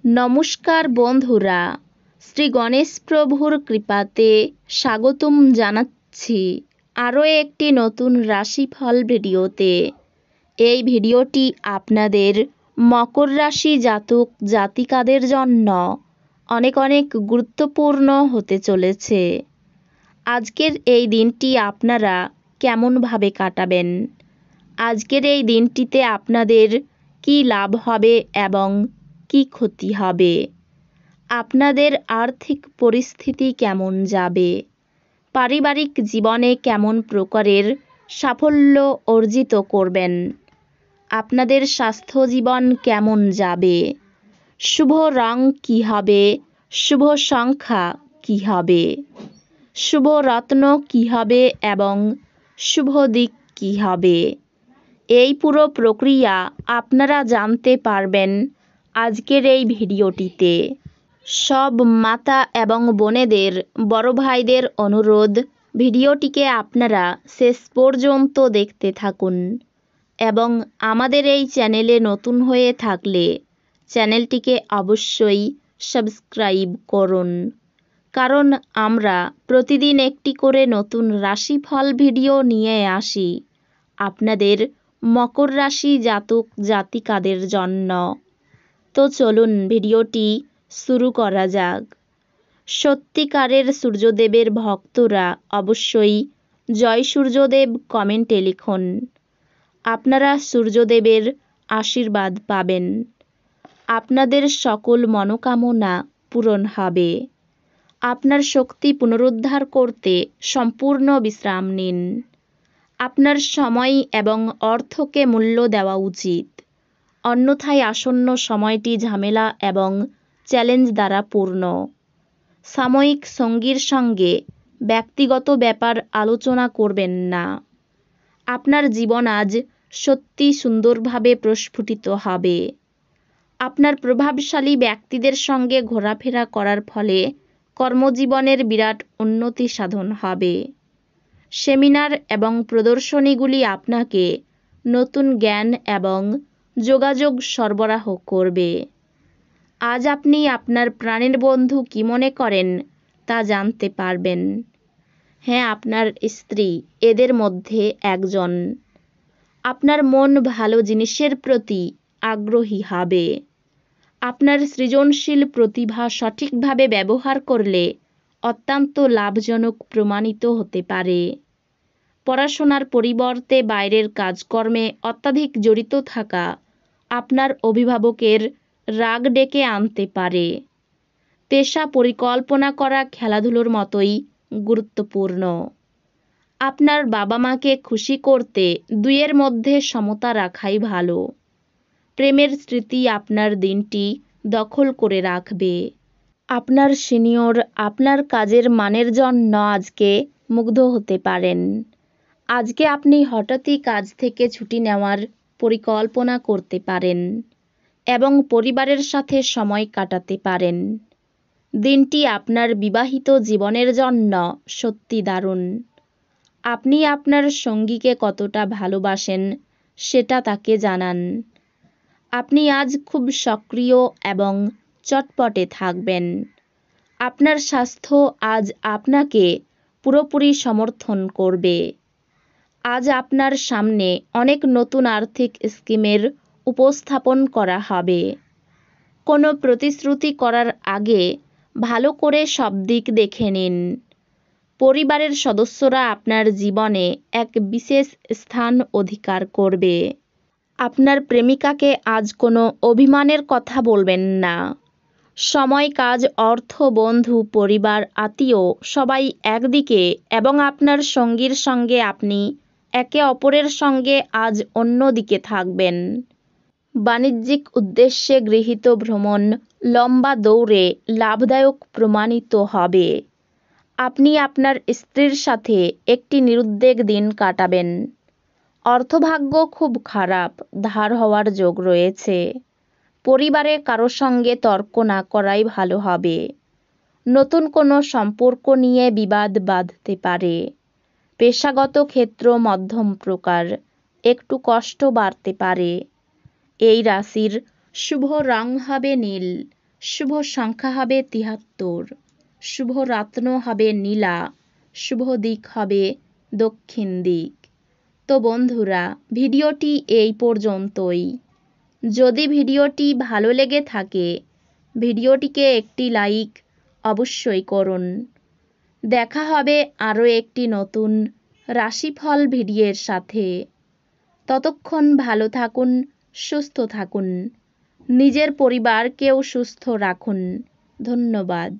নমস্কার বন্ধুরা, শ্রী গণেশ প্রভুর কৃপাতে স্বাগতম জানাচ্ছি আরও একটি নতুন রাশিফল ভিডিওতে। এই ভিডিওটি আপনাদের মকর রাশি জাতক জাতিকাদের জন্য অনেক অনেক গুরুত্বপূর্ণ হতে চলেছে। আজকের এই দিনটি আপনারা কেমনভাবে কাটাবেন, আজকের এই দিনটিতে আপনাদের কী লাভ হবে এবং কী ক্ষতি হবে, আপনাদের আর্থিক পরিস্থিতি কেমন যাবে, পারিবারিক জীবনে কেমন প্রকারের সাফল্য অর্জিত করবেন, আপনাদের স্বাস্থ্য জীবন কেমন যাবে, শুভ রং কী হবে, শুভ সংখ্যা কী হবে, শুভ রত্ন কী হবে এবং শুভ দিক কী হবে, এই পুরো প্রক্রিয়া আপনারা জানতে পারবেন আজকের এই ভিডিওটিতে। সব মাতা এবং বোনেদের, বড় ভাইদের অনুরোধ, ভিডিওটিকে আপনারা শেষ পর্যন্ত দেখতে থাকুন এবং আমাদের এই চ্যানেলে নতুন হয়ে থাকলে চ্যানেলটিকে অবশ্যই সাবস্ক্রাইব করুন, কারণ আমরা প্রতিদিন একটি করে নতুন রাশিফল ভিডিও নিয়ে আসি আপনাদের মকর রাশি জাতক জাতিকাদের জন্য। তো চলুন ভিডিওটি শুরু করা যাক। সত্যিকারের সূর্যদেবের ভক্তরা অবশ্যই জয় সূর্যদেব কমেন্টে লিখুন। আপনারা সূর্যদেবের আশীর্বাদ পাবেন, আপনাদের সকল মনোকামনা পূরণ হবে। আপনার শক্তি পুনরুদ্ধার করতে সম্পূর্ণ বিশ্রাম নিন। আপনার সময় এবং অর্থকে মূল্য দেওয়া উচিত, অন্যথায় আসন্ন সময়টি ঝামেলা এবং চ্যালেঞ্জ দ্বারা পূর্ণ। সাময়িক সঙ্গীর সঙ্গে ব্যক্তিগত ব্যাপার আলোচনা করবেন না। আপনার জীবন আজ সত্যি সুন্দরভাবে প্রস্ফুটিত হবে। আপনার প্রভাবশালী ব্যক্তিদের সঙ্গে ঘোরাফেরা করার ফলে কর্মজীবনের বিরাট উন্নতি সাধন হবে। সেমিনার এবং প্রদর্শনীগুলি আপনাকে নতুন জ্ঞান এবং যোগাযোগ সরবরাহ করবে। আজ আপনি আপনার প্রাণের বন্ধু কী মনে করেন তা জানতে পারবেন। হ্যাঁ, আপনার স্ত্রী এদের মধ্যে একজন। আপনার মন ভালো জিনিসের প্রতি আগ্রহী হবে। আপনার সৃজনশীল প্রতিভা সঠিকভাবে ব্যবহার করলে অত্যন্ত লাভজনক প্রমাণিত হতে পারে। পড়াশোনার পরিবর্তে বাইরের কাজকর্মে অত্যাধিক জড়িত থাকা আপনার অভিভাবকের রাগ ডেকে আনতে পারে। পেশা পরিকল্পনা করা খেলাধুলোর মতোই গুরুত্বপূর্ণ। আপনার বাবা মাকে খুশি করতে দুইয়ের মধ্যে সমতা রাখাই ভালো। প্রেমের স্মৃতি আপনার দিনটি দখল করে রাখবে। আপনার সিনিয়র আপনার কাজের মানের জন্য আজকে মুগ্ধ হতে পারেন। আজকে আপনি হঠাৎই কাজ থেকে ছুটি নেওয়ার পরিকল্পনা করতে পারেন এবং পরিবারের সাথে সময় কাটাতে পারেন। দিনটি আপনার বিবাহিত জীবনের জন্য সত্যি দারুণ। আপনি আপনার সঙ্গীকে কতটা ভালোবাসেন সেটা তাকে জানান। আপনি আজ খুব সক্রিয় এবং চটপটে থাকবেন। আপনার স্বাস্থ্য আজ আপনাকে পুরোপুরি সমর্থন করবে। আজ আপনার সামনে অনেক নতুন আর্থিক স্কিমের উপস্থাপন করা হবে। কোনো প্রতিশ্রুতি করার আগে ভালো করে সব দিক দেখে নিন। পরিবারের সদস্যরা আপনার জীবনে এক বিশেষ স্থান অধিকার করবে। আপনার প্রেমিকাকে আজ কোনো অভিমানের কথা বলবেন না। সময়, কাজ, অর্থ, বন্ধু, পরিবার, আত্মীয় সবাই একদিকে এবং আপনার সঙ্গীর সঙ্গে আপনি একে অপরের সঙ্গে আজ অন্য দিকে থাকবেন। বাণিজ্যিক উদ্দেশ্যে গৃহীত ভ্রমণ লম্বা দৌড়ে লাভদায়ক প্রমাণিত হবে। আপনি আপনার স্ত্রীর সাথে একটি নিরুদ্বেগ দিন কাটাবেন। অর্থভাগ্য খুব খারাপ, ধার হওয়ার যোগ রয়েছে। পরিবারে কারো সঙ্গে তর্ক না করাই ভালো হবে। নতুন কোনো সম্পর্ক নিয়ে বিবাদ বাঁধতে পারে। পেশাগত ক্ষেত্র মধ্যম প্রকার, একটু কষ্ট বাড়তে পারে। এই রাশির শুভ রং হবে নীল, শুভ সংখ্যা হবে ৭৩, শুভ রত্ন হবে নীলা, শুভ দিক হবে দক্ষিণ দিক। তো বন্ধুরা, ভিডিওটি এই পর্যন্তই। যদি ভিডিওটি ভালো লেগে থাকে ভিডিওটিকে একটি লাইক অবশ্যই করুন। দেখা হবে আরও একটি নতুন রাশিফল ভিডিওর সাথে। ততক্ষণ ভালো থাকুন, সুস্থ থাকুন, নিজের পরিবারকেও সুস্থ রাখুন। ধন্যবাদ।